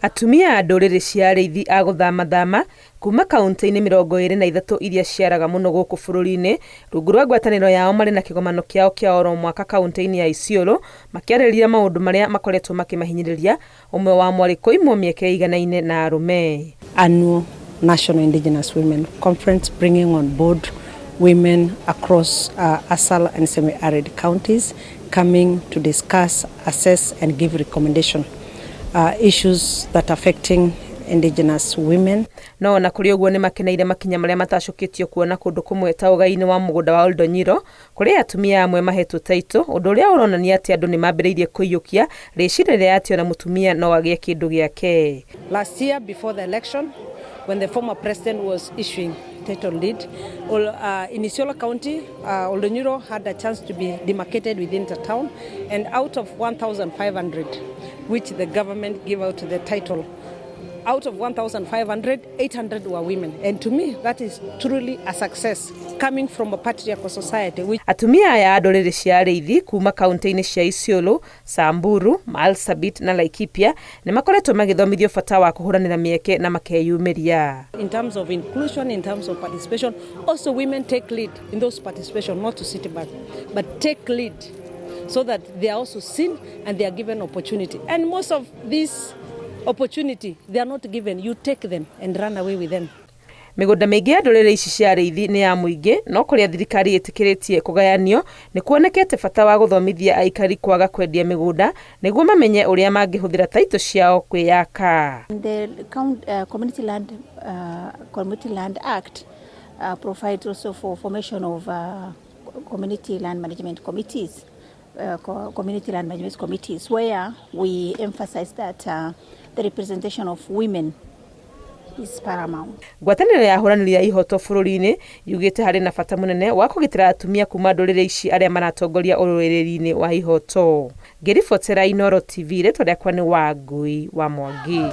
Atumia a ndũrĩrĩ cia arĩithi a gũthamathama kuma kaunti-inĩ 23 iria ciaraga mũno gũkũ bũrũri-inĩ rungu rwa ngwatanĩro yao marĩ na kĩgomano kĩao kĩa oro mwaka kaunti-inĩ ya Isiolo makĩarĩrĩria maũndũ marĩa makoretwo makimahinyĩrĩria, umwe wa mwarĩ kũimwo mĩeke iganaine na arũme. Annual National Indigenous Women Conference bringing on board women across ASAL and semi-arid counties coming to discuss, assess and give recommendation issues that affecting indigenous women. No na kũrĩ ũguo nĩ makeneire makinya marĩa matacũkĩtio kuona kũndũ kũmwe ta ũgai-inĩ wa mũgũnda wa Oldonyiro kũrĩ atumia amwe mahetwo taitũ, ũndũ ũrĩa ũronania atĩ andũ nĩ mambĩrĩirie kũiyũkia rĩciria rĩa atĩ ona mũtumia no agĩe kĩndũ gĩake. Last year before the election, when the former president was issuing title deed, in Isiolo County, Oldonyiro had a chance to be demarcated within the town, and out of 1,500 which the government gave out the title, out of 1,500, 800 were women. And to me, that is truly a success coming from a patriarchal society. Atumia aya a ndũrĩrĩ cia arĩithi kuma kaunti-inĩ cia Isiolo, Samburu, Marsabit na Laikipia nĩ makoretwo magĩthomithio bata wa kũhũranĩra mĩeke na makeyumĩria. In terms of inclusion, in terms of participation, also women take lead in those participation, not to sit back, but take lead so that they are also seen and they are given opportunity. And most of these opportunity they are not given, you take them and run away with them. Mĩgũnda mĩingĩ ya ndũrĩrĩ ici cia arĩithi nĩ ya mũingĩ, no kũrĩa thirikari ĩtĩkĩrĩtie kũgayanio nĩ kuonekete bata wa gũthomithia aikari kwaga kwendia mĩgũnda nĩguo mamenye ũrĩa mangĩhũthĩra taitũ ciao kwĩyaka. The Community Land Act provides also for formation of community land management committees. Community land management committees, where we emphasize that the representation of women is paramount. Ngwatanĩro ya hũranĩri ya ihoto bũrũri-inĩ yugĩte harĩ na bata mũnene wa kũgitĩra atumia kuma ndũrĩrĩ ici arĩa maratongoria ũrũĩrĩri-inĩ wa ihoto. Ngĩribotera Inooro TV, rĩtwa rĩakwa nĩ Wangui wa Mwangi.